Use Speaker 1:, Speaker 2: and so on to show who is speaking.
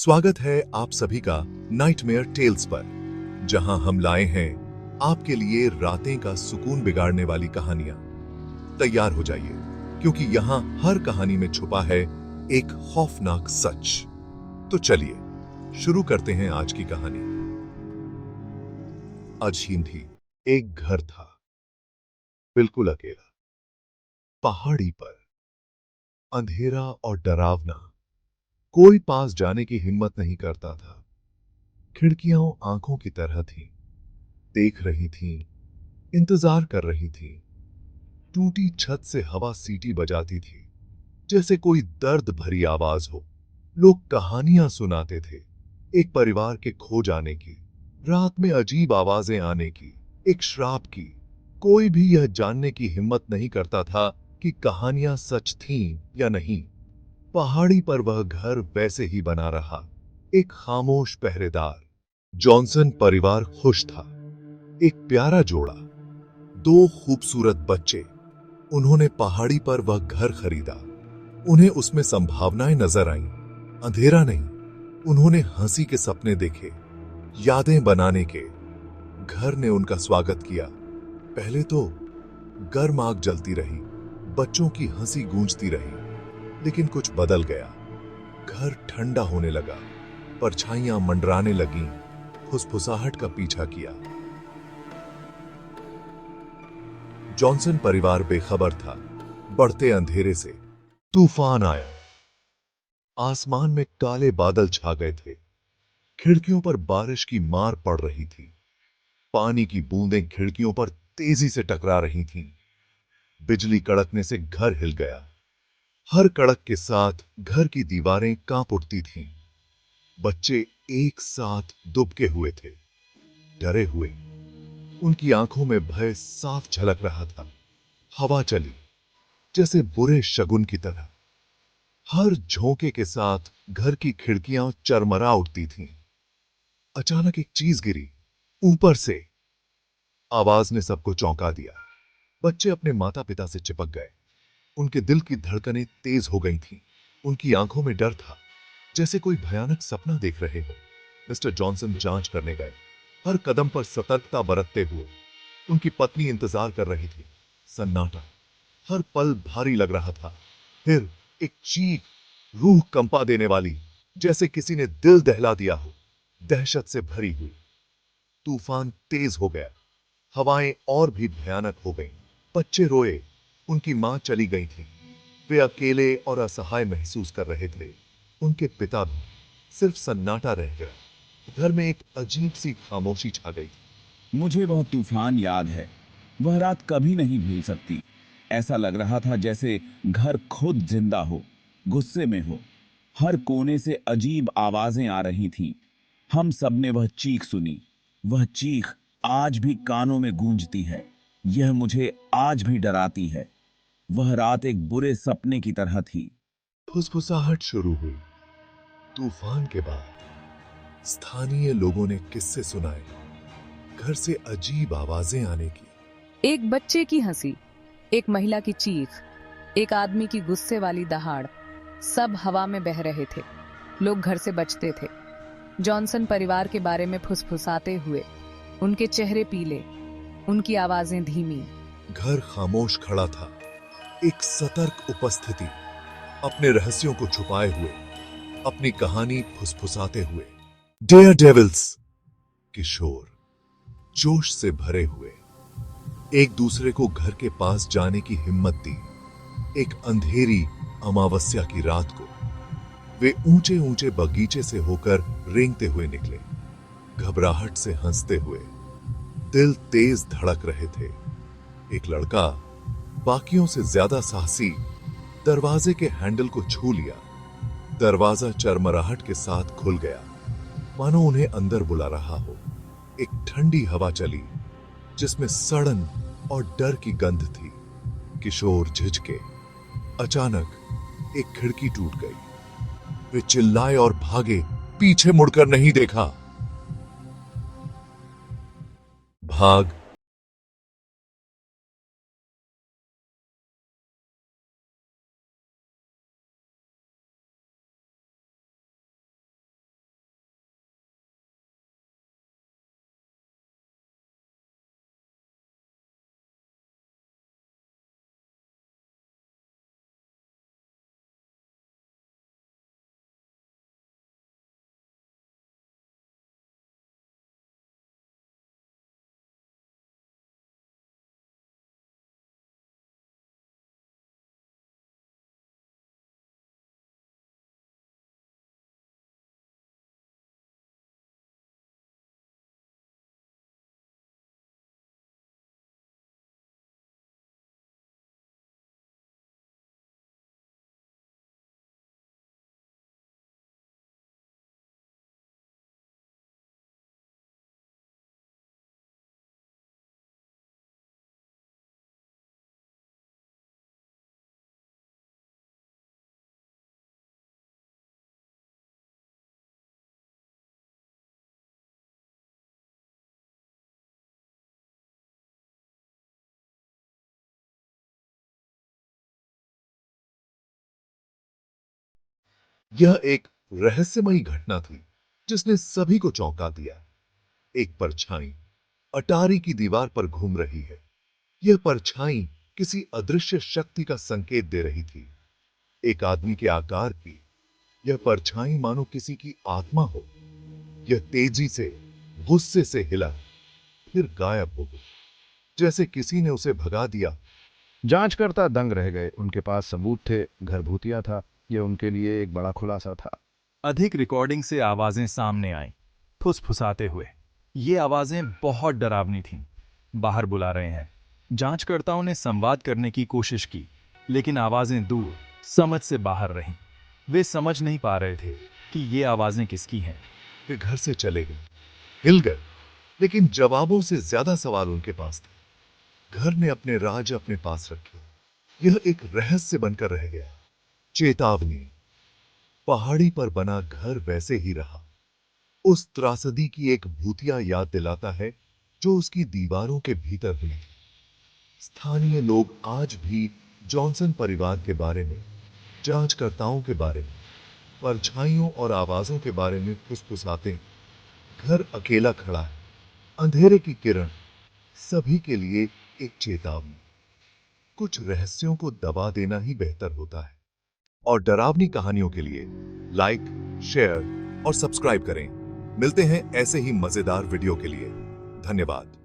Speaker 1: स्वागत है आप सभी का नाइटमेयर टेल्स पर, जहां हम लाए हैं आपके लिए रातें का सुकून बिगाड़ने वाली कहानियां। तैयार हो जाइए, क्योंकि यहां हर कहानी में छुपा है एक खौफनाक सच। तो चलिए शुरू करते हैं आज की कहानी। अजीम थी। एक घर था, बिल्कुल अकेला, पहाड़ी पर, अंधेरा और डरावना। कोई पास जाने की हिम्मत नहीं करता था। खिड़कियां आंखों की तरह थीं, देख रही थीं, इंतजार कर रही थीं। टूटी छत से हवा सीटी बजाती थी, जैसे कोई दर्द भरी आवाज हो। लोग कहानियां सुनाते थे, एक परिवार के खो जाने की, रात में अजीब आवाजें आने की, एक श्राप की। कोई भी यह जानने की हिम्मत नहीं करता था कि कहानियां सच थीं या नहीं। पहाड़ी पर वह घर वैसे ही बना रहा, एक खामोश पहरेदार। जॉनसन परिवार खुश था। एक प्यारा जोड़ा, दो खूबसूरत बच्चे। उन्होंने पहाड़ी पर वह घर खरीदा। उन्हें उसमें संभावनाएं नजर आईं, अंधेरा नहीं। उन्होंने हंसी के सपने देखे, यादें बनाने के। घर ने उनका स्वागत किया। पहले तो गर्म आग जलती रही, बच्चों की हंसी गूंजती रही। लेकिन कुछ बदल गया। घर ठंडा होने लगा, परछाइयां मंडराने लगीं, फुसफुसाहट का पीछा किया। जॉनसन परिवार बेखबर था। बढ़ते अंधेरे से तूफान आया। आसमान में काले बादल छा गए थे। खिड़कियों पर बारिश की मार पड़ रही थी। पानी की बूंदें खिड़कियों पर तेजी से टकरा रही थीं। बिजली कड़कने से घर हिल गया। हर कड़क के साथ घर की दीवारें कांप उठती थीं। बच्चे एक साथ दुबके हुए थे, डरे हुए। उनकी आंखों में भय साफ झलक रहा था। हवा चली, जैसे बुरे शगुन की तरह। हर झोंके के साथ घर की खिड़कियां चरमरा उठती थीं। अचानक एक चीज गिरी, ऊपर से। आवाज ने सबको चौंका दिया। बच्चे अपने माता पिता से चिपक गए। उनके दिल की धड़कनें तेज हो गई थीं। उनकी आंखों में डर था, जैसे कोई भयानक सपना देख रहे हो। मिस्टर जॉनसन जांच करने गए, हर कदम पर सतर्कता बरतते हुए। उनकी पत्नी इंतजार कर रही थी। सन्नाटा, हर पल भारी लग रहा था। फिर एक चीख, रूह कंपा देने वाली, जैसे किसी ने दिल दहला दिया हो, दहशत से भरी हुई। तूफान तेज हो गया। हवाएं और भी भयानक हो गईं। बच्चे रोए। उनकी मां चली गई थी। वे अकेले और असहाय महसूस कर रहे थे। उनके पिता भी। सिर्फ सन्नाटा रह गया। घर में एक अजीब सी खामोशी छा गई।
Speaker 2: मुझे वह तूफान याद है। वह रात कभी नहीं भूल सकती। ऐसा लग रहा था जैसे घर खुद जिंदा हो, गुस्से में हो। हर कोने से अजीब आवाजें आ रही थीं। हम सब ने वह चीख सुनी। वह चीख आज भी कानों में गूंजती है। यह मुझे आज भी डराती है। वह रात एक बुरे सपने की तरह थी।
Speaker 1: फुसफुसाहट शुरू हुई। तूफान के बाद स्थानीय लोगों ने किस्से सुनाए, घर से अजीब आवाजें आने की।
Speaker 3: एक बच्चे की हंसी, एक महिला की चीख, एक आदमी की गुस्से वाली दहाड़, सब हवा में बह रहे थे। लोग घर से बचते थे, जॉनसन परिवार के बारे में फुसफुसाते हुए। उनके चेहरे पीले, उनकी आवाजें धीमी।
Speaker 1: घर खामोश खड़ा था, एक सतर्क उपस्थिति, अपने रहस्यों को छुपाए हुए, अपनी कहानी फुसफुसाते हुए। डेयर डेविल्स, किशोर जोश से भरे हुए एक दूसरे को घर के पास जाने की हिम्मत दी। एक अंधेरी अमावस्या की रात को वे ऊंचे ऊंचे बगीचे से होकर रेंगते हुए निकले, घबराहट से हंसते हुए। दिल तेज धड़क रहे थे। एक लड़का, बाकियों से ज्यादा साहसी, दरवाजे के हैंडल को छू लिया। दरवाजा चरमराहट के साथ खुल गया, मानो उन्हें अंदर बुला रहा हो। एक ठंडी हवा चली, जिसमें सड़न और डर की गंध थी। किशोर झिझके। अचानक एक खिड़की टूट गई। वे चिल्लाए और भागे, पीछे मुड़कर नहीं देखा। भाग यह एक रहस्यमयी घटना थी जिसने सभी को चौंका दिया। एक परछाई अटारी की दीवार पर घूम रही है। यह परछाई किसी अदृश्य शक्ति का संकेत दे रही थी। एक आदमी के आकार की यह परछाई मानो किसी की आत्मा हो। यह तेजी से, गुस्से से हिला, फिर गायब हो गई, जैसे किसी ने उसे भगा दिया।
Speaker 4: जांचकर्ता दंग रह गए। उनके पास सबूत थे, घर भूतिया था। यह उनके लिए एक बड़ा खुलासा था।
Speaker 5: अधिक रिकॉर्डिंग से आवाजें सामने आईं, फुसफुसाते हुए। ये आवाजें बहुत डरावनी थीं। बाहर बुला रहे हैं। जांचकर्ताओं ने संवाद करने की कोशिश की, लेकिन आवाजें दूर, समझ से बाहर रहीं। वे समझ नहीं पा रहे थे कि ये आवाजें किसकी हैं।
Speaker 1: वे घर से चले गए, हिल गए, लेकिन जवाबों से ज्यादा सवाल उनके पास थे। घर ने अपने राज अपने पास रखे। यह एक रहस्य बनकर रह गया। चेतावनी, पहाड़ी पर बना घर वैसे ही रहा। उस त्रासदी की एक भूतिया याद दिलाता है जो उसकी दीवारों के भीतर हुई। स्थानीय लोग आज भी जॉनसन परिवार के बारे में, जांचकर्ताओं के बारे में, परछाइयों और आवाजों के बारे में फुसफुसाते हैं। घर अकेला खड़ा है, अंधेरे की किरण सभी के लिए एक चेतावनी। कुछ रहस्यों को दबा देना ही बेहतर होता है। और डरावनी कहानियों के लिए लाइक, शेयर और सब्सक्राइब करें। मिलते हैं ऐसे ही मजेदार वीडियो के लिए। धन्यवाद।